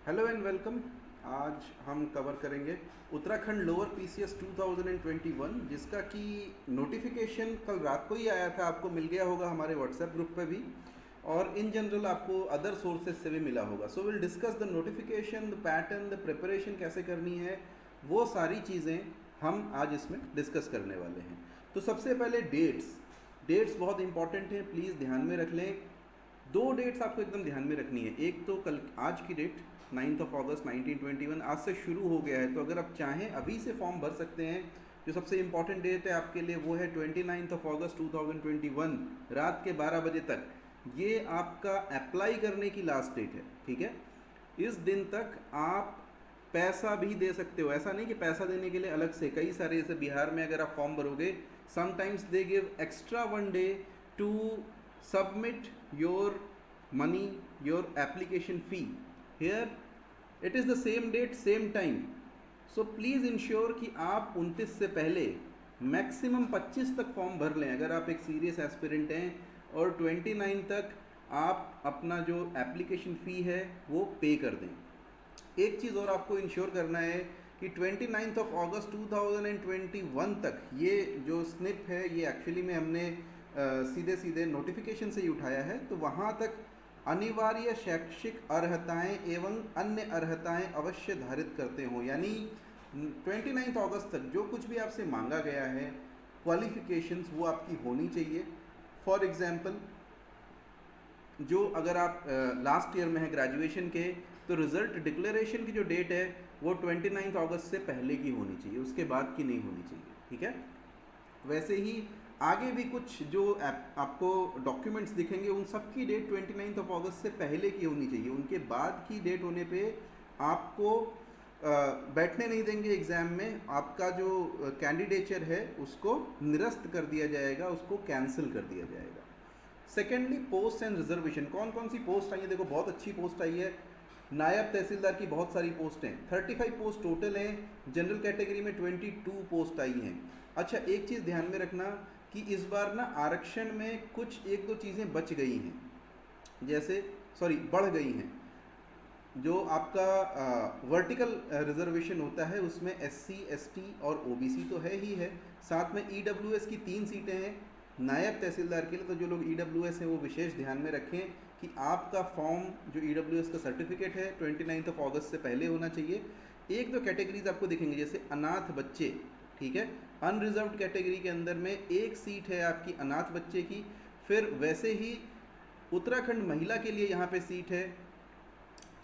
Hello and welcome. आज हम cover करेंगे उत्तराखंड लोअर पीसीएस 2021, जिसका कि नोटिफिकेशन कल रात को ही आया था, आपको मिल गया होगा हमारे व्हाट्सएप ग्रुप पे भी, और इन जनरल आपको अदर सोर्सेज से भी मिला होगा। So will discuss the notification, the pattern, the preparation कैसे करनी है, वो सारी चीज़ें हम आज इसमें डिस्कस करने वाले हैं। तो सबसे पहले डेट्स बहुत इंपॉर्टेंट हैं, प्लीज़ ध्यान में रख लें। दो डेट्स आपको एकदम ध्यान में रखनी है। एक तो कल आज की डेट 9 अगस्त 1921 आज से शुरू हो गया है, तो अगर आप चाहें अभी से फॉर्म भर सकते हैं। जो सबसे इम्पॉर्टेंट डेट है आपके लिए वो है 29 अगस्त 2021 रात के 12 बजे तक। ये आपका अप्लाई करने की लास्ट डेट है, ठीक है। इस दिन तक आप पैसा भी दे सकते हो, ऐसा नहीं कि पैसा देने के लिए अलग से। कई सारे जैसे बिहार में अगर आप फॉर्म भरोगे, sometimes they give extra 1 day to submit your money, your application fee. Here it is the same date, same time. So please ensure कि आप 29 से पहले मैक्सिमम 25 तक फॉर्म भर लें अगर आप एक सीरियस एस्पिरेंट हैं, और 29 तक आप अपना जो एप्लीकेशन फ़ी है वो पे कर दें। एक चीज़ और आपको इंश्योर करना है कि 29 अगस्त 2021 तक ये जो स्निप है ये एक्चुअली में हमने सीधे नोटिफिकेशन से ही उठाया है, तो वहाँ तक अनिवार्य शैक्षिक अर्हताएं एवं अन्य अर्हताएं अवश्य धारित करते हों। यानी 29 अगस्त तक जो कुछ भी आपसे मांगा गया है क्वालिफिकेशंस वो आपकी होनी चाहिए। फॉर एग्जांपल, जो अगर आप लास्ट ईयर में है ग्रेजुएशन के, तो रिज़ल्ट डिक्लेरेशन की जो डेट है वो 29 अगस्त से पहले की होनी चाहिए, उसके बाद की नहीं होनी चाहिए, ठीक है। वैसे ही आगे भी कुछ जो आपको डॉक्यूमेंट्स दिखेंगे उन सब की डेट 29 अगस्त से पहले की होनी चाहिए। उनके बाद की डेट होने पे आपको बैठने नहीं देंगे एग्ज़ाम में। आपका जो कैंडिडेचर है उसको निरस्त कर दिया जाएगा, उसको कैंसिल कर दिया जाएगा। Secondly, post and reservation. कौन कौन सी पोस्ट आई है? देखो, बहुत अच्छी पोस्ट आई है। नायब तहसीलदार की बहुत सारी पोस्ट हैं, 35 पोस्ट टोटल हैं। जनरल कैटेगरी में 22 पोस्ट आई हैं। अच्छा, एक चीज़ ध्यान में रखना कि इस बार ना आरक्षण में कुछ एक दो चीज़ें बच गई हैं, जैसे बढ़ गई हैं। जो आपका वर्टिकल रिजर्वेशन होता है उसमें SC ST और OBC तो है ही है, साथ में EWS की 3 सीटें हैं नायब तहसीलदार के लिए। तो जो लोग EWS हैं वो विशेष ध्यान में रखें कि आपका फॉर्म जो EWS का सर्टिफिकेट है 29 अगस्त से पहले होना चाहिए। एक दो कैटेगरीज आपको दिखेंगे, जैसे अनाथ बच्चे, ठीक है। अनरिजर्व्ड कैटेगरी के अंदर में एक सीट है आपकी अनाथ बच्चे की। फिर वैसे ही उत्तराखंड महिला के लिए यहाँ पे सीट है,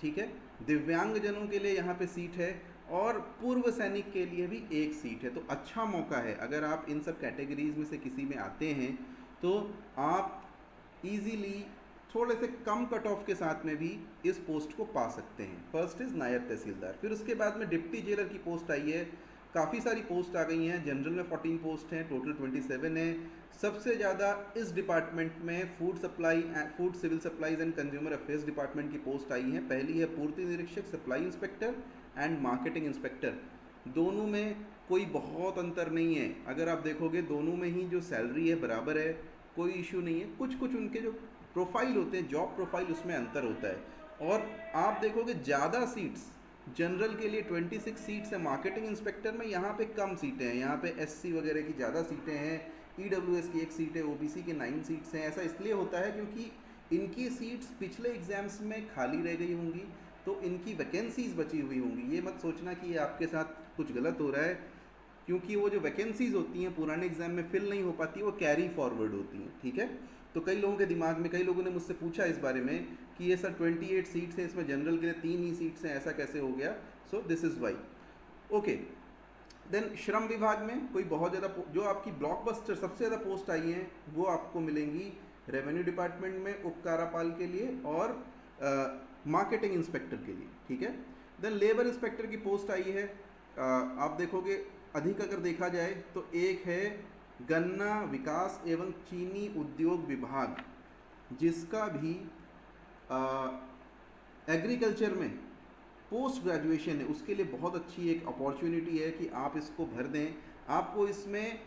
ठीक है। दिव्यांगजनों के लिए यहाँ पे सीट है, और पूर्व सैनिक के लिए भी एक सीट है। तो अच्छा मौका है, अगर आप इन सब कैटेगरीज में से किसी में आते हैं तो आप इजीली थोड़े से कम कट ऑफ के साथ में भी इस पोस्ट को पा सकते हैं। फर्स्ट इज़ नायब तहसीलदार। फिर उसके बाद में डिप्टी जेलर की पोस्ट आई है। काफ़ी सारी पोस्ट आ गई हैं। जनरल में 14 पोस्ट हैं, टोटल 27 है। सबसे ज़्यादा इस डिपार्टमेंट में food civil supplies and consumer affairs department की पोस्ट आई है। पहली है पूर्ति निरीक्षक, supply inspector and marketing inspector. दोनों में कोई बहुत अंतर नहीं है। अगर आप देखोगे दोनों में ही जो सैलरी है बराबर है, कोई इशू नहीं है। कुछ कुछ उनके जो प्रोफाइल होते हैं, जॉब प्रोफाइल, उसमें अंतर होता है। और आप देखोगे ज़्यादा सीट्स जनरल के लिए 26 सीट्स है, मार्केटिंग इंस्पेक्टर में यहाँ पे कम सीटें हैं। यहाँ पे SC वगैरह की ज़्यादा सीटें हैं, EWS की 1 सीट है, OBC की 9 सीट्स हैं। ऐसा इसलिए होता है क्योंकि इनकी सीट्स पिछले एग्ज़ाम्स में खाली रह गई होंगी, तो इनकी वैकेंसीज़ बची हुई होंगी। ये मत सोचना कि ये आपके साथ कुछ गलत हो रहा है, क्योंकि वो जो वैकेंसीज़ होती हैं पुराने एग्ज़ाम में फिल नहीं हो पाती, वो कैरी फॉरवर्ड होती हैं, ठीक है। तो कई लोगों के दिमाग में, कई लोगों ने मुझसे पूछा इस बारे में कि ये सर 28 सीट्स हैं, इसमें जनरल के लिए 3 ही सीट्स हैं, ऐसा कैसे हो गया? So this is why. Okay, then श्रम विभाग में कोई बहुत ज़्यादा जो आपकी ब्लॉकबस्टर सबसे ज़्यादा पोस्ट आई हैं वो आपको मिलेंगी रेवेन्यू डिपार्टमेंट में उपकारापाल के लिए और मार्केटिंग इंस्पेक्टर के लिए, ठीक है। देन लेबर इंस्पेक्टर की पोस्ट आई है। आप देखोगे अधिक अगर देखा जाए तो एक है गन्ना विकास एवं चीनी उद्योग विभाग, जिसका भी एग्रीकल्चर में पोस्ट ग्रेजुएशन है, उसके लिए बहुत अच्छी एक अपॉर्चुनिटी है कि आप इसको भर दें। आपको इसमें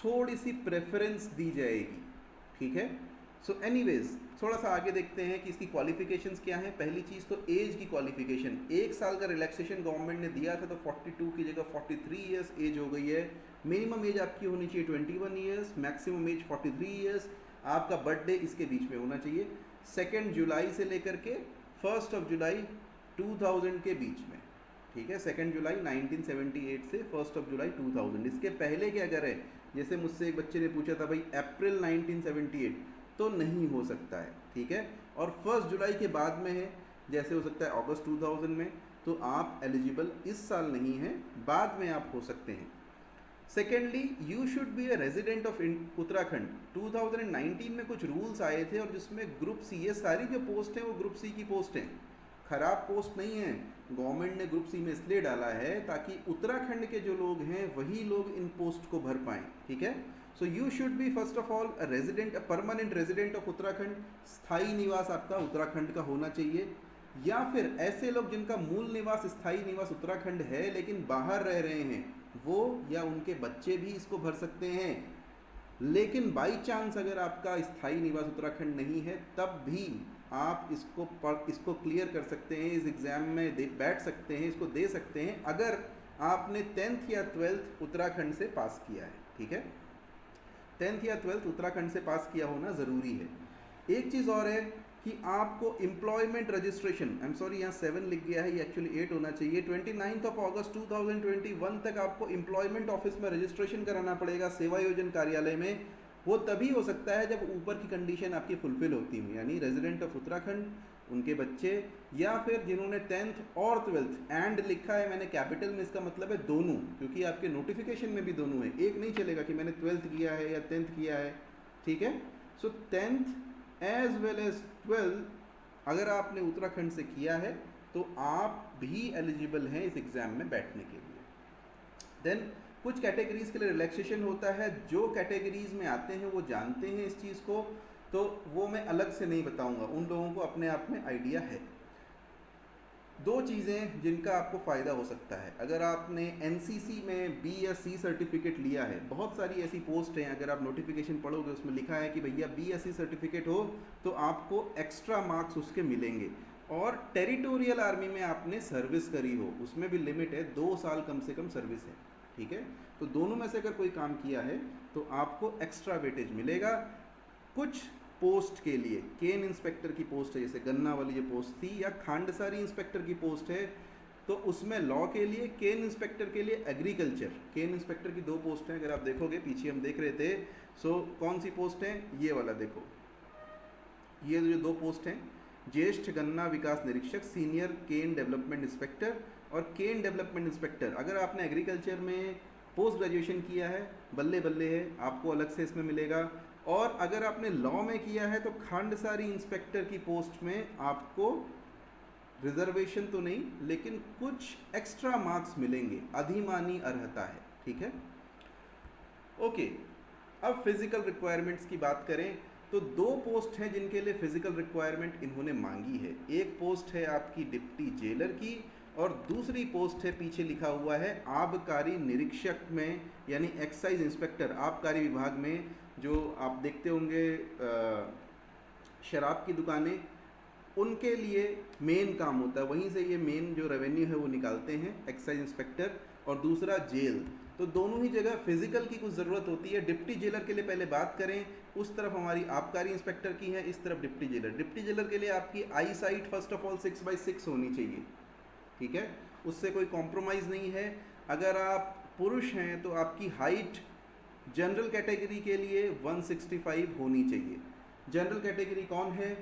थोड़ी सी प्रेफरेंस दी जाएगी, ठीक है। सो एनीवेज थोड़ा सा आगे देखते हैं कि इसकी क्वालिफिकेशंस क्या हैं। पहली चीज़ तो एज की क्वालिफिकेशन, 1 साल का रिलैक्सेशन गवर्नमेंट ने दिया था, तो 42 की जगह 43 ईयर्स एज हो गई है। मिनिमम एज आपकी होनी चाहिए 21 ईयर्स, मैक्सिमम एज 43 ईयर्स। आपका बर्थडे इसके बीच में होना चाहिए 2 जुलाई से लेकर के 1 जुलाई 2000 के बीच में, ठीक है। 2 जुलाई 1978 से 1 जुलाई 2000, इसके पहले क्या करें, जैसे मुझसे एक बच्चे ने पूछा था भाई अप्रैल 1978, तो नहीं हो सकता है, ठीक है। और 1 जुलाई के बाद में है, जैसे हो सकता है अगस्त 2000 में, तो आप एलिजिबल इस साल नहीं हैं, बाद में आप हो सकते हैं। Secondly, you should be a resident of Uttarakhand. 2019 में कुछ रूल्स आए थे और जिसमें ग्रुप सी, ये सारी जो पोस्ट हैं वो ग्रुप सी की पोस्ट हैं, खराब पोस्ट नहीं है। गवर्नमेंट ने ग्रुप सी में इसलिए डाला है ताकि उत्तराखंड के जो लोग हैं वही लोग इन पोस्ट को भर पाएँ, ठीक है। So you should be first of all a resident, a permanent resident of Uttarakhand. स्थायी निवास आपका उत्तराखंड का होना चाहिए, या फिर ऐसे लोग जिनका मूल निवास, स्थायी निवास उत्तराखंड है लेकिन बाहर रह रहे हैं, वो या उनके बच्चे भी इसको भर सकते हैं। लेकिन बाई चांस अगर आपका स्थायी निवास उत्तराखंड नहीं है, तब भी आप इसको क्लियर कर सकते हैं, इस एग्ज़ाम में बैठ सकते हैं, इसको दे सकते हैं, अगर आपने 10th या 12th उत्तराखंड से पास किया है, ठीक है। 10th या 12th उत्तराखंड से पास किया होना ज़रूरी है। एक चीज़ और है कि आपको employment registration, I am sorry यहाँ 7 लिख गया है, ये एक्चुअली 8 होना चाहिए। 29 अगस्त 2021 तक आपको एम्प्लॉयमेंट ऑफिस में रजिस्ट्रेशन कराना पड़ेगा, सेवा योजन कार्यालय में। वो तभी हो सकता है जब ऊपर की कंडीशन आपकी फुलफिल होती हो, यानी रेजिडेंट ऑफ उत्तराखंड, उनके बच्चे, या फिर जिन्होंने 10th और 12th, एंड लिखा है मैंने कैपिटल में, इसका मतलब है दोनों, क्योंकि आपके नोटिफिकेशन में भी दोनों है, एक नहीं चलेगा कि मैंने 12th किया है या 10th किया है, ठीक है। सो 10th as well as 12th अगर आपने उत्तराखंड से किया है तो आप भी एलिजिबल हैं इस एग्ज़ाम में बैठने के लिए। देन कुछ कैटेगरीज़ के लिए रिलैक्सेशन होता है, जो कैटेगरीज़ में आते हैं वो जानते हैं इस चीज़ को, तो वो मैं अलग से नहीं बताऊंगा, उन लोगों को अपने आप में आइडिया है। 2 चीज़ें जिनका आपको फ़ायदा हो सकता है, अगर आपने एनसीसी में बी या सी सर्टिफिकेट लिया है, बहुत सारी ऐसी पोस्ट हैं, अगर आप नोटिफिकेशन पढ़ोगे उसमें लिखा है कि भैया बी या सी सर्टिफिकेट हो तो आपको एक्स्ट्रा मार्क्स उसके मिलेंगे। और टेरिटोरियल आर्मी में आपने सर्विस करी हो, उसमें भी लिमिट है, 2 साल कम से कम सर्विस है, ठीक है। तो दोनों में से अगर कोई काम किया है तो आपको एक्स्ट्रा वेटेज मिलेगा। कुछ पोस्ट के लिए, केन इंस्पेक्टर की पोस्ट है, जैसे गन्ना वाली जो पोस्ट थी, या खांडसारी इंस्पेक्टर की पोस्ट है, तो उसमें लॉ के लिए, केन इंस्पेक्टर के लिए एग्रीकल्चर, केन इंस्पेक्टर की 2 पोस्ट हैं। अगर आप देखोगे पीछे हम देख रहे थे, सो कौन सी पोस्ट है, ये वाला देखो, ये जो 2 पोस्ट हैं, ज्येष्ठ गन्ना विकास निरीक्षक, सीनियर केन डेवलपमेंट इंस्पेक्टर और केन डेवलपमेंट इंस्पेक्टर। अगर आपने एग्रीकल्चर में पोस्ट ग्रेजुएशन किया है, बल्ले बल्ले है, आपको अलग से इसमें मिलेगा। और अगर आपने लॉ में किया है तो खांडसारी इंस्पेक्टर की पोस्ट में आपको रिजर्वेशन तो नहीं लेकिन कुछ एक्स्ट्रा मार्क्स मिलेंगे, अधिमानी अर्हता है, ठीक है। ओके, अब फिजिकल रिक्वायरमेंट्स की बात करें तो 2 पोस्ट हैं जिनके लिए फिजिकल रिक्वायरमेंट इन्होंने मांगी है। एक पोस्ट है आपकी डिप्टी जेलर की, और दूसरी पोस्ट है, पीछे लिखा हुआ है, आबकारी निरीक्षक में, यानी एक्साइज इंस्पेक्टर, आबकारी विभाग में। जो आप देखते होंगे शराब की दुकानें, उनके लिए मेन काम होता है, वहीं से ये मेन जो रेवेन्यू है वो निकालते हैं, एक्साइज इंस्पेक्टर। और दूसरा जेल, तो दोनों ही जगह फिजिकल की कुछ ज़रूरत होती है। डिप्टी जेलर के लिए पहले बात करें, उस तरफ हमारी आबकारी इंस्पेक्टर की है, इस तरफ डिप्टी जेलर। डिप्टी जेलर के लिए आपकी आई साइट फर्स्ट ऑफ ऑल 6/6 होनी चाहिए, ठीक है, उससे कोई कॉम्प्रोमाइज़ नहीं है। अगर आप पुरुष हैं तो आपकी हाइट जनरल कैटेगरी के लिए 165 होनी चाहिए। जनरल कैटेगरी कौन है,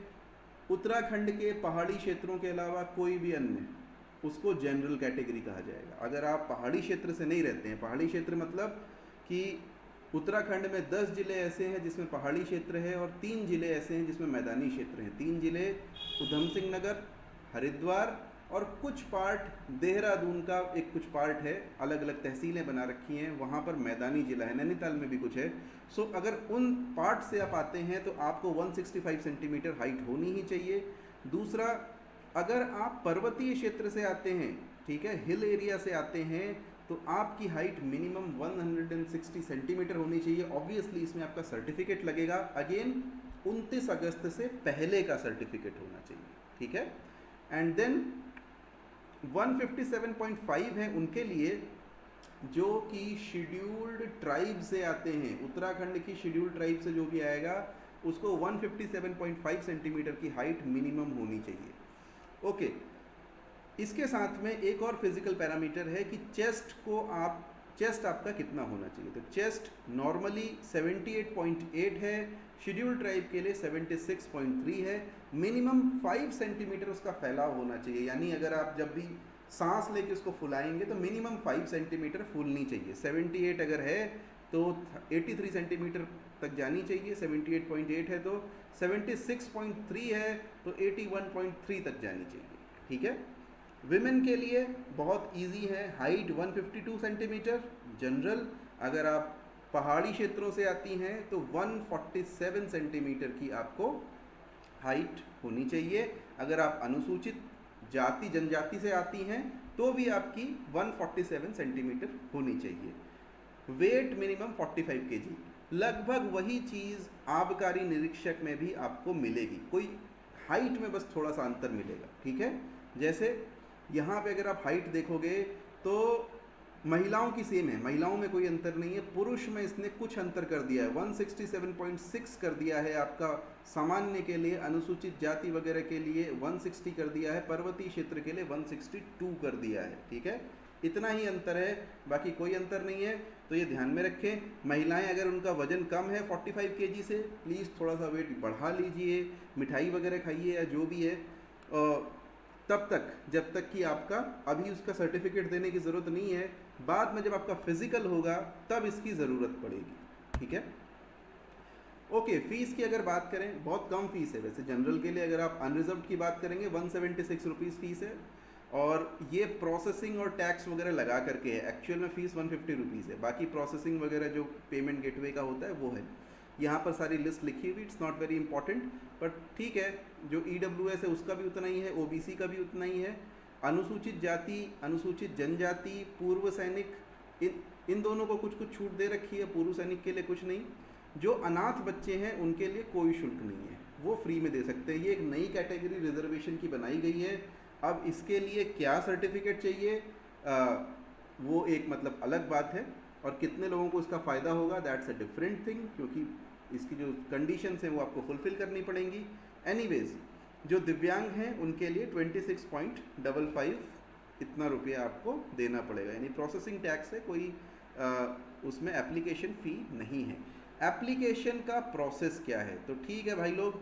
उत्तराखंड के पहाड़ी क्षेत्रों के अलावा कोई भी अन्य, उसको जनरल कैटेगरी कहा जाएगा। अगर आप पहाड़ी क्षेत्र से नहीं रहते हैं, पहाड़ी क्षेत्र मतलब कि उत्तराखंड में 10 ज़िले ऐसे हैं जिसमें पहाड़ी क्षेत्र है और 3 ज़िले ऐसे हैं जिसमें मैदानी क्षेत्र हैं। 3 ज़िले उधम सिंह नगर, हरिद्वार और कुछ पार्ट देहरादून का एक कुछ पार्ट है, अलग अलग तहसीलें बना रखी हैं, वहाँ पर मैदानी ज़िला है, नैनीताल में भी कुछ है। सो अगर उन पार्ट से आप आते हैं तो आपको 165 सेंटीमीटर हाइट होनी ही चाहिए। दूसरा, अगर आप पर्वतीय क्षेत्र से आते हैं, ठीक है, हिल एरिया से आते हैं, तो आपकी हाइट मिनिमम 160 सेंटीमीटर होनी चाहिए। ऑब्वियसली इसमें आपका सर्टिफिकेट लगेगा। अगेन 29 अगस्त से पहले का सर्टिफिकेट होना चाहिए, ठीक है। एंड देन 157.5 है उनके लिए जो कि शेड्यूल्ड ट्राइब से आते हैं, उत्तराखंड की शेड्यूल्ड ट्राइब से जो भी आएगा उसको 157.5 सेंटीमीटर की हाइट मिनिमम होनी चाहिए। ओके, इसके साथ में एक और फिजिकल पैरामीटर है कि चेस्ट आपका कितना होना चाहिए। तो चेस्ट नॉर्मली 78.8 है, शेड्यूल्ड ट्राइब के लिए 76.3 है, मिनिमम 5 सेंटीमीटर उसका फैलाव होना चाहिए। यानी अगर आप जब भी सांस लेके उसको फुलाएंगे तो मिनिमम 5 सेंटीमीटर फूलनी चाहिए। 78 अगर है तो 83 सेंटीमीटर तक जानी चाहिए, 78.8 है तो 76.3 है तो 81.3 तक जानी चाहिए, ठीक है। विमेन के लिए बहुत इजी है, हाइट 152 सेंटीमीटर जनरल। अगर आप पहाड़ी क्षेत्रों से आती हैं तो 147 सेंटीमीटर की आपको हाइट होनी चाहिए। अगर आप अनुसूचित जाति जनजाति से आती हैं तो भी आपकी 147 सेंटीमीटर होनी चाहिए। Weight minimum 45 KG. लगभग वही चीज़ आबकारी निरीक्षक में भी आपको मिलेगी, कोई हाइट में बस थोड़ा सा अंतर मिलेगा, ठीक है। जैसे यहाँ पे अगर आप हाइट देखोगे तो महिलाओं की सेम है, महिलाओं में कोई अंतर नहीं है। पुरुष में इसने कुछ अंतर कर दिया है, 167.6 कर दिया है आपका सामान्य के लिए, अनुसूचित जाति वगैरह के लिए 160 कर दिया है, पर्वतीय क्षेत्र के लिए 162 कर दिया है, ठीक है। इतना ही अंतर है, बाकी कोई अंतर नहीं है, तो ये ध्यान में रखें। महिलाएं अगर उनका वजन कम है 45 केजी से, प्लीज़ थोड़ा सा वेट बढ़ा लीजिए, मिठाई वगैरह खाइए या जो भी है, तब तक जब तक कि आपका अभी उसका सर्टिफिकेट देने की ज़रूरत नहीं है। बाद में जब आपका फिजिकल होगा तब इसकी ज़रूरत पड़ेगी, ठीक है। ओके, फीस की अगर बात करें, बहुत कम फीस है वैसे जनरल के लिए। अगर आप अनरिजर्व की बात करेंगे 176 रुपीज़ फीस है, और ये प्रोसेसिंग और टैक्स वगैरह लगा करके है। एक्चुअल में फ़ीस 150 रुपीज़ है, बाकी प्रोसेसिंग वगैरह जो पेमेंट गेटवे का होता है वो है। यहाँ पर सारी लिस्ट लिखी हुई, it's not very important, but ठीक है। जो EWS है उसका भी उतना ही है, OBC का भी उतना ही है। अनुसूचित जाति, अनुसूचित जनजाति, पूर्व सैनिक, इन दोनों को कुछ कुछ छूट दे रखी है, पूर्व सैनिक के लिए कुछ नहीं। जो अनाथ बच्चे हैं उनके लिए कोई शुल्क नहीं है, वो फ्री में दे सकते हैं। ये एक नई कैटेगरी रिजर्वेशन की बनाई गई है। अब इसके लिए क्या सर्टिफिकेट चाहिए वो एक मतलब अलग बात है, और कितने लोगों को इसका फ़ायदा होगा दैट्स अ डिफरेंट थिंग, क्योंकि इसकी जो कंडीशंस हैं वो आपको फुलफ़िल करनी पड़ेंगी। एनीवेज, जो दिव्यांग हैं उनके लिए 26.55 इतना रुपया आपको देना पड़ेगा, यानी प्रोसेसिंग टैक्स है, कोई उसमें एप्लीकेशन फ़ी नहीं है। एप्लीकेशन का प्रोसेस क्या है, तो ठीक है भाई लोग,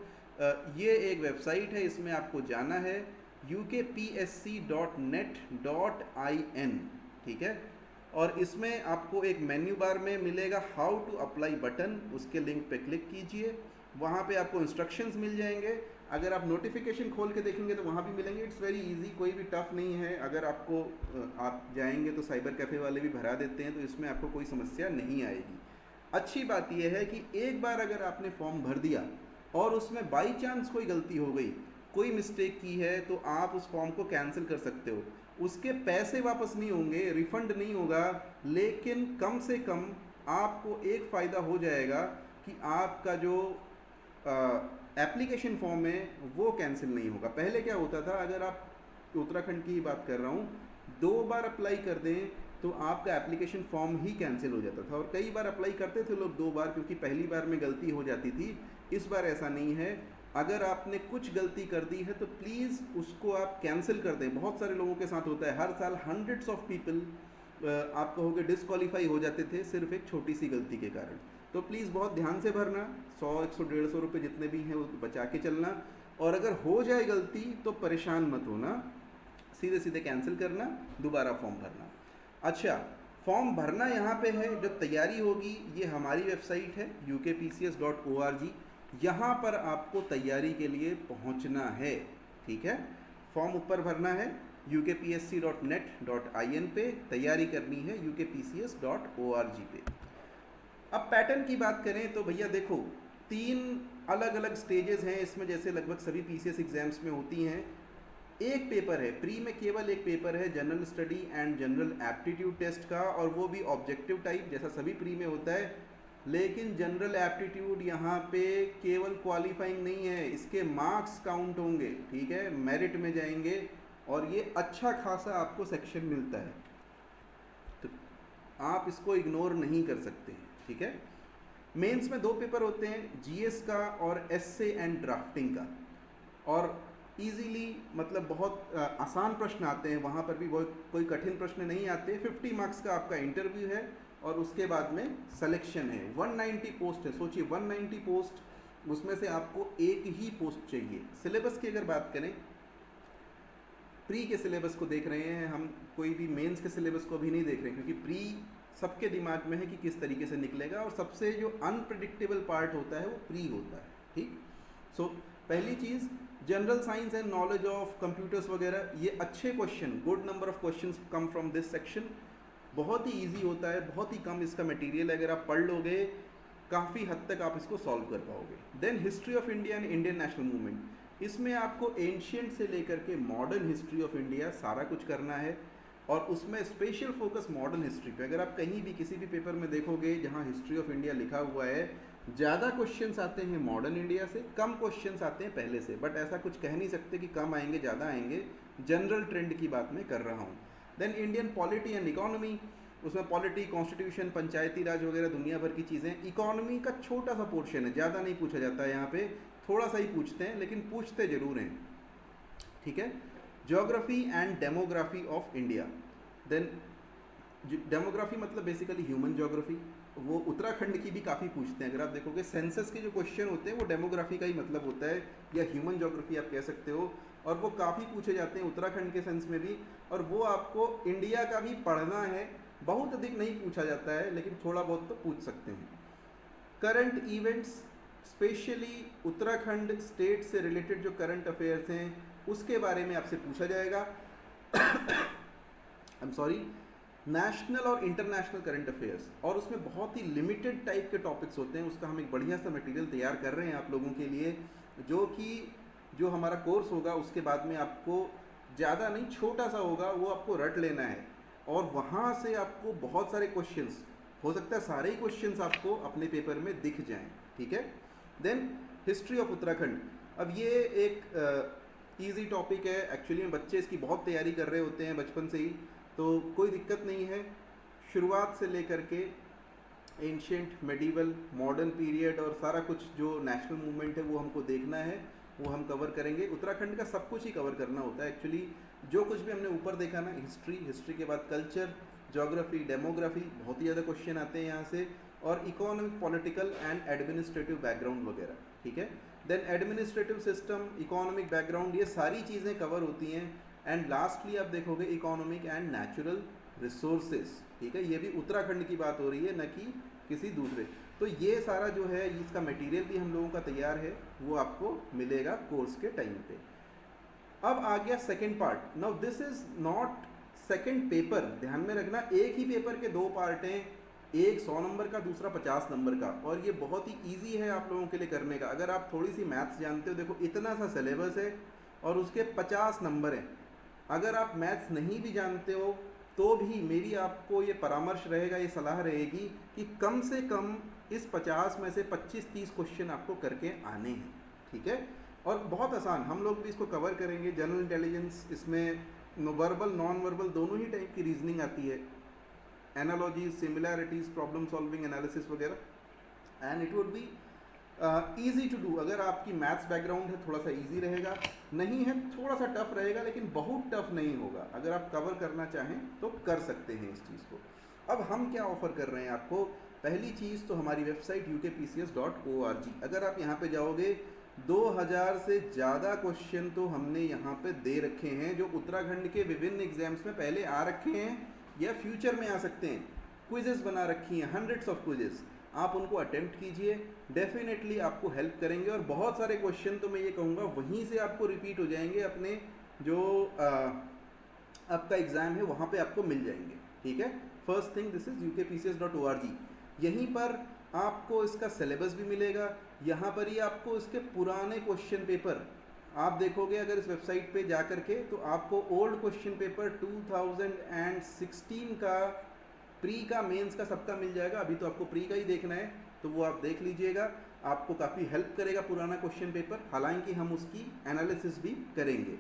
ये एक वेबसाइट है, इसमें आपको जाना है ukpsc.net.in, ठीक है। और इसमें आपको एक मेन्यू बार में मिलेगा हाउ टू अप्लाई बटन, उसके लिंक पे क्लिक कीजिए, वहाँ पे आपको इंस्ट्रक्शंस मिल जाएंगे। अगर आप नोटिफिकेशन खोल के देखेंगे तो वहाँ भी मिलेंगे। इट्स वेरी इजी, कोई भी टफ नहीं है। अगर आपको आप जाएंगे तो साइबर कैफ़े वाले भी भरा देते हैं, तो इसमें आपको कोई समस्या नहीं आएगी। अच्छी बात यह है कि एक बार अगर आपने फॉर्म भर दिया और उसमें बाई चांस कोई गलती हो गई, कोई मिस्टेक की है, तो आप उस फॉर्म को कैंसिल कर सकते हो। उसके पैसे वापस नहीं होंगे, रिफंड नहीं होगा, लेकिन कम से कम आपको एक फ़ायदा हो जाएगा कि आपका जो एप्लीकेशन फॉर्म है वो कैंसिल नहीं होगा। पहले क्या होता था, अगर आप उत्तराखंड की ही बात कर रहा हूँ, 2 बार अप्लाई कर दें तो आपका एप्लीकेशन फॉर्म ही कैंसिल हो जाता था, और कई बार अप्लाई करते थे लोग 2 बार, क्योंकि पहली बार में गलती हो जाती थी। इस बार ऐसा नहीं है। अगर आपने कुछ गलती कर दी है तो प्लीज़ उसको आप कैंसिल कर दें। बहुत सारे लोगों के साथ होता है, हर साल हंड्रेड्स ऑफ पीपल आप कहोगे डिस्क्वालीफाई हो जाते थे सिर्फ एक छोटी सी गलती के कारण। तो प्लीज़ बहुत ध्यान से भरना, 100, 100, 150 रुपये जितने भी हैं वो बचा के चलना, और अगर हो जाए गलती तो परेशान मत होना, सीधे सीधे कैंसिल करना, दोबारा फॉर्म भरना। अच्छा, फॉर्म भरना यहाँ पे है, जो तैयारी होगी ये हमारी वेबसाइट है ukpcs.org, यहाँ पर आपको तैयारी के लिए पहुँचना है, ठीक है। फॉर्म ऊपर भरना है ukpsc.net.in पे, तैयारी करनी है ukpcs.org पे। अब पैटर्न की बात करें तो भैया देखो, 3 अलग अलग स्टेजेस हैं इसमें, जैसे लगभग सभी PCS एग्जाम्स में होती हैं। एक पेपर है प्री में, केवल एक पेपर है general study and general aptitude test का, और वो भी ऑब्जेक्टिव टाइप, जैसा सभी प्री में होता है। लेकिन जनरल एप्टीट्यूड यहाँ पे केवल क्वालिफाइंग नहीं है, इसके मार्क्स काउंट होंगे, ठीक है, मेरिट में जाएंगे और ये अच्छा खासा आपको सेक्शन मिलता है, तो आप इसको इग्नोर नहीं कर सकते हैं, ठीक है। मेंस में 2 पेपर होते हैं, जीएस का और एसए एंड ड्राफ्टिंग का, और इजीली मतलब बहुत आसान प्रश्न आते हैं, वहाँ पर भी बहुत कोई कठिन प्रश्न नहीं आते। 50 मार्क्स का आपका इंटरव्यू है और उसके बाद में सिलेक्शन है। 190 पोस्ट है, सोचिए 190 पोस्ट, उसमें से आपको एक ही पोस्ट चाहिए। सिलेबस की अगर बात करें, प्री के सिलेबस को देख रहे हैं हम, कोई भी मेंस के सिलेबस को भी नहीं देख रहे, क्योंकि प्री सबके दिमाग में है कि किस तरीके से निकलेगा, और सबसे जो अनप्रिडिक्टेबल पार्ट होता है वो प्री होता है, ठीक। सो पहली चीज़, general science and knowledge of computers वगैरह, ये अच्छे question, good number of questions come from this section, बहुत ही इजी होता है, बहुत ही कम इसका मटेरियल, अगर आप पढ़ लोगे काफ़ी हद तक आप इसको सॉल्व कर पाओगे। Then history of India and Indian national movement, इसमें आपको एंशियंट से लेकर के मॉडर्न हिस्ट्री ऑफ इंडिया सारा कुछ करना है, और उसमें स्पेशल फोकस मॉडर्न हिस्ट्री पे। अगर आप कहीं भी किसी भी पेपर में देखोगे जहाँ हिस्ट्री ऑफ इंडिया लिखा हुआ है, ज़्यादा क्वेश्चंस आते हैं मॉडर्न इंडिया से, कम क्वेश्चंस आते हैं पहले से, बट ऐसा कुछ कह नहीं सकते कि कम आएंगे ज़्यादा आएंगे, जनरल ट्रेंड की बात मैं कर रहा हूँ। Then Indian polity and economy, उसमें पॉलिटी, कॉन्स्टिट्यूशन, पंचायती राज वगैरह दुनिया भर की चीज़ें। इकोनॉमी का छोटा सा पोर्शन है, ज़्यादा नहीं पूछा जाता है यहाँ पे, थोड़ा सा ही पूछते हैं, लेकिन पूछते ज़रूर हैं, ठीक है। Geography and demography of India, then demography मतलब बेसिकली ह्यूमन ज्योग्राफी, वो उत्तराखंड की भी काफ़ी पूछते हैं। अगर आप देखोगे सेंसस के जो क्वेश्चन होते हैं वो डेमोग्राफी का ही मतलब होता है, या ह्यूमन ज्योग्राफी आप कह सकते हो, और वो काफ़ी पूछे जाते हैं उत्तराखंड के सेंस में भी, और वो आपको इंडिया का भी पढ़ना है, बहुत अधिक नहीं पूछा जाता है, लेकिन थोड़ा बहुत तो पूछ सकते हैं। Current events, specially Uttarakhand state से रिलेटेड जो करंट अफेयर्स हैं उसके बारे में आपसे पूछा जाएगा। आई एम सॉरी, नेशनल और इंटरनेशनल करंट अफेयर्स, और उसमें बहुत ही लिमिटेड टाइप के टॉपिक्स होते हैं। उसका हम एक बढ़िया सा मटेरियल तैयार कर रहे हैं आप लोगों के लिए, जो कि जो हमारा कोर्स होगा उसके बाद में आपको ज़्यादा नहीं, छोटा सा होगा, वो आपको रट लेना है, और वहाँ से आपको बहुत सारे क्वेश्चंस, हो सकता है सारे ही क्वेश्चंस आपको अपने पेपर में दिख जाएं, ठीक है। देन हिस्ट्री ऑफ उत्तराखंड, अब ये एक ईजी टॉपिक है, एक्चुअली में बच्चे इसकी बहुत तैयारी कर रहे होते हैं बचपन से ही, तो कोई दिक्कत नहीं है। शुरुआत से लेकर के एंशियंट, मेडिवल, मॉडर्न पीरियड और सारा कुछ जो नेशनल मूवमेंट है वो हमको देखना है, वो हम कवर करेंगे। उत्तराखंड का सब कुछ ही कवर करना होता है एक्चुअली, जो कुछ भी हमने ऊपर देखा ना, हिस्ट्री, हिस्ट्री के बाद कल्चर, ज्योग्राफी, डेमोग्राफी, बहुत ही ज़्यादा क्वेश्चन आते हैं यहाँ से, और economic, political and administrative background वगैरह, ठीक है। Then administrative system, economic background, ये सारी चीज़ें कवर होती हैं। एंड लास्टली आप देखोगे इकोनॉमिक एंड नेचुरल रिसोर्सेज, ठीक है, ये भी उत्तराखंड की बात हो रही है, न कि किसी दूसरे। तो ये सारा जो है इसका मटेरियल भी हम लोगों का तैयार है, वो आपको मिलेगा कोर्स के टाइम पे। अब आ गया second part. Now this is not second paper, ध्यान में रखना, एक ही पेपर के 2 पार्ट हैं, एक 100 नंबर का, दूसरा 50 नंबर का, और ये बहुत ही ईजी है आप लोगों के लिए करने का। अगर आप थोड़ी सी मैथ्स जानते हो, देखो इतना सा सिलेबस है और उसके 50 नंबर हैं। अगर आप मैथ्स नहीं भी जानते हो तो भी मेरी आपको ये परामर्श रहेगा, ये सलाह रहेगी कि कम से कम इस 50 में से 25-30 क्वेश्चन आपको करके आने हैं, ठीक है। और बहुत आसान, हम लोग भी इसको कवर करेंगे। जनरल इंटेलिजेंस, इसमें वर्बल, नॉन वर्बल दोनों ही टाइप की रीजनिंग आती है, analogies, similarities, problem solving, analysis वगैरह, and it would be easy to do. अगर आपकी मैथ्स बैकग्राउंड है थोड़ा सा ईजी रहेगा, नहीं है थोड़ा सा टफ रहेगा, लेकिन बहुत टफ नहीं होगा। अगर आप कवर करना चाहें तो कर सकते हैं इस चीज़ को। अब हम क्या ऑफ़र कर रहे हैं आपको, पहली चीज़ तो हमारी वेबसाइट ukpcs.org, अगर आप यहाँ पे जाओगे 2000 से ज़्यादा क्वेश्चन तो हमने यहाँ पे दे रखे हैं, जो उत्तराखंड के विभिन्न एग्जाम्स में पहले आ रखे हैं या फ्यूचर में आ सकते हैं। क्विजेस बना रखी हैं, हंड्रेड्स ऑफ क्विजेस, आप उनको अटेम्प्ट कीजिए, डेफिनेटली आपको हेल्प करेंगे। और बहुत सारे क्वेश्चन तो मैं ये कहूँगा वहीं से आपको रिपीट हो जाएंगे, अपने जो आपका एग्ज़ाम है वहाँ पे आपको मिल जाएंगे, ठीक है। First thing, this is ukpcs.org, यहीं पर आपको इसका सिलेबस भी मिलेगा, यहाँ पर ही आपको इसके पुराने क्वेश्चन पेपर आप देखोगे अगर इस वेबसाइट पे जा कर के, तो आपको ओल्ड क्वेश्चन पेपर 2016 का, प्री का, मेंस का सबका मिल जाएगा। अभी तो आपको प्री का ही देखना है, तो वो आप देख लीजिएगा, आपको काफ़ी हेल्प करेगा पुराना क्वेश्चन पेपर, हालांकि हम उसकी एनालिसिस भी करेंगे।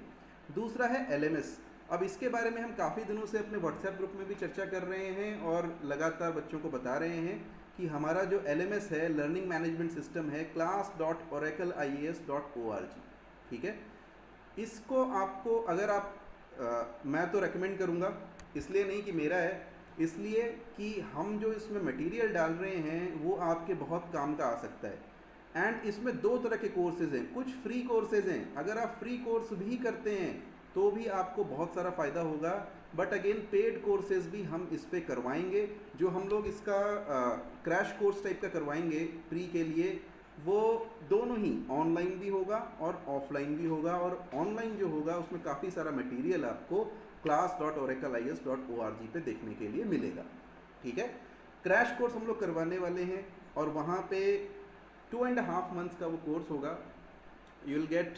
दूसरा है LMS। अब इसके बारे में हम काफ़ी दिनों से अपने व्हाट्सएप ग्रुप में भी चर्चा कर रहे हैं और लगातार बच्चों को बता रहे हैं कि हमारा जो LMS है, लर्निंग मैनेजमेंट सिस्टम है, class.oracleias.org, ठीक है। इसको आपको अगर आप मैं तो रेकमेंड करूँगा, इसलिए नहीं कि मेरा है, इसलिए कि हम जो इसमें मटेरियल डाल रहे हैं वो आपके बहुत काम का आ सकता है। एंड इसमें दो तरह के कोर्सेज हैं, कुछ फ्री कोर्सेज हैं, अगर आप फ्री कोर्स भी करते हैं तो भी आपको बहुत सारा फ़ायदा होगा, बट अगेन पेड कोर्सेज भी हम इस पर करवाएंगे। जो हम लोग इसका क्रैश कोर्स टाइप का करवाएंगे प्री के लिए, वो दोनों ही ऑनलाइन भी होगा और ऑफलाइन भी होगा, और ऑनलाइन जो होगा उसमें काफ़ी सारा मटेरियल आपको class.oracleias.org पे देखने के लिए मिलेगा, ठीक है। क्रैश कोर्स हम लोग करवाने वाले हैं और वहाँ पे 2.5 मंथ्स का वो कोर्स होगा। यू विल गेट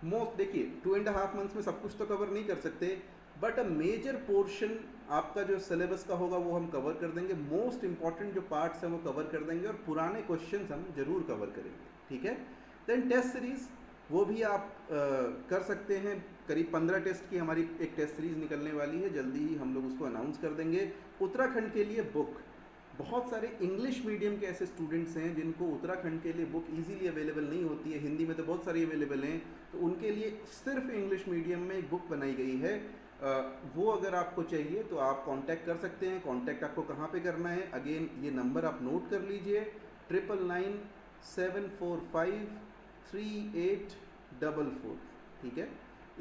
मोस्ट, देखिए 2.5 मंथ्स में सब कुछ तो कवर नहीं कर सकते, बट अ मेजर पोर्शन आपका जो सिलेबस का होगा वो हम कवर कर देंगे। मोस्ट इंपॉर्टेंट जो पार्ट्स हैं वो कवर कर देंगे और पुराने क्वेश्चंस हम जरूर कवर करेंगे, ठीक है। देन टेस्ट सीरीज़ वो भी आप कर सकते हैं। करीब 15 टेस्ट की हमारी एक टेस्ट सीरीज़ निकलने वाली है, जल्दी ही हम लोग उसको अनाउंस कर देंगे। उत्तराखंड के लिए बुक, बहुत सारे इंग्लिश मीडियम के ऐसे स्टूडेंट्स हैं जिनको उत्तराखंड के लिए बुक इजीली अवेलेबल नहीं होती है, हिंदी में तो बहुत सारी अवेलेबल हैं, तो उनके लिए सिर्फ इंग्लिश मीडियम में एक बुक बनाई गई है। वो अगर आपको चाहिए तो आप कांटेक्ट कर सकते हैं। कांटेक्ट आपको कहाँ पे करना है, अगेन ये नंबर आप नोट कर लीजिए, 9997453844, ठीक है।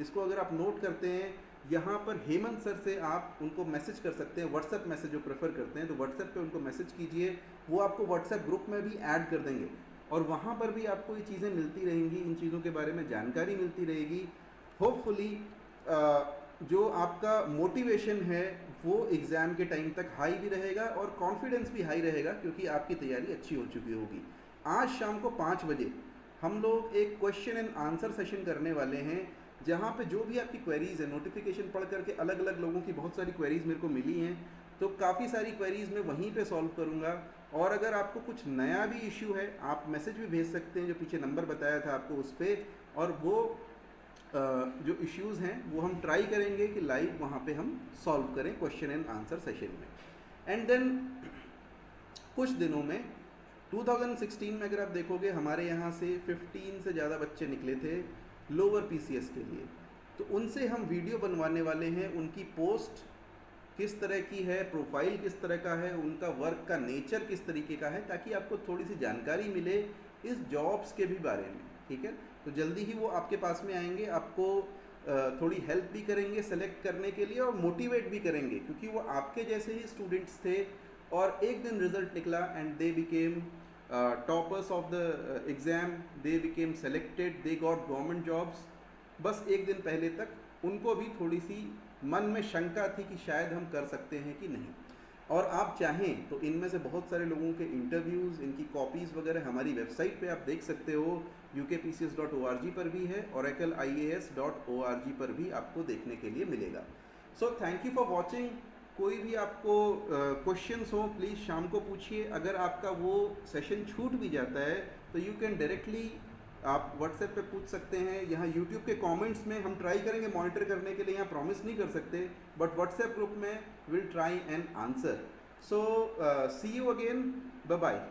इसको अगर आप नोट करते हैं, यहाँ पर हेमंत सर से आप उनको मैसेज कर सकते हैं, व्हाट्सएप मैसेज जो प्रेफर करते हैं तो व्हाट्सएप पे उनको मैसेज कीजिए, वो आपको व्हाट्सएप ग्रुप में भी ऐड कर देंगे और वहाँ पर भी आपको ये चीज़ें मिलती रहेंगी, इन चीज़ों के बारे में जानकारी मिलती रहेगी। होपफुली जो आपका मोटिवेशन है वो एग्ज़ाम के टाइम तक हाई भी रहेगा और कॉन्फिडेंस भी हाई रहेगा, क्योंकि आपकी तैयारी अच्छी हो चुकी होगी। आज शाम को 5 बजे हम लोग एक क्वेश्चन एंड आंसर सेशन करने वाले हैं, जहाँ पे जो भी आपकी क्वेरीज़ है, नोटिफिकेशन पढ़ करके अलग अलग लोगों की बहुत सारी क्वेरीज़ मेरे को मिली हैं, तो काफ़ी सारी क्वेरीज़ मैं वहीं पे सॉल्व करूँगा। और अगर आपको कुछ नया भी इशू है, आप मैसेज भी भेज सकते हैं, जो पीछे नंबर बताया था आपको उस पर, और वो जो इश्यूज़ हैं वो हम ट्राई करेंगे कि लाइव वहाँ पे हम सॉल्व करें क्वेश्चन एंड आंसर सेशन में। एंड देन कुछ दिनों में 2016 में अगर आप देखोगे, हमारे यहाँ से 15 से ज़्यादा बच्चे निकले थे लोअर PCS के लिए, तो उनसे हम वीडियो बनवाने वाले हैं। उनकी पोस्ट किस तरह की है, प्रोफाइल किस तरह का है, उनका वर्क का नेचर किस तरीके का है, ताकि आपको थोड़ी सी जानकारी मिले इस जॉब्स के भी बारे में, ठीक है। तो जल्दी ही वो आपके पास में आएंगे, आपको थोड़ी हेल्प भी करेंगे सेलेक्ट करने के लिए और मोटिवेट भी करेंगे, क्योंकि वो आपके जैसे ही स्टूडेंट्स थे और एक दिन रिजल्ट निकला and they became toppers of the exam, they became selected, they got government jobs. बस एक दिन पहले तक उनको भी थोड़ी सी मन में शंका थी कि शायद हम कर सकते हैं कि नहीं, और आप चाहें तो इनमें से बहुत सारे लोगों के इंटरव्यूज़, इनकी कॉपीज़ वगैरह हमारी वेबसाइट पे आप देख सकते हो, ukpcs.org पर भी है, oracleias.org पर भी आपको देखने के लिए मिलेगा। So thank you for watching. कोई भी आपको क्वेश्चंस हो प्लीज़ शाम को पूछिए। अगर आपका वो सेशन छूट भी जाता है तो यू कैन डायरेक्टली आप व्हाट्सएप पे पूछ सकते हैं। यहाँ यूट्यूब के कमेंट्स में हम ट्राई करेंगे मॉनिटर करने के लिए, यहाँ प्रॉमिस नहीं कर सकते, बट व्हाट्सएप ग्रुप में will try and answer. So see you again, bye bye.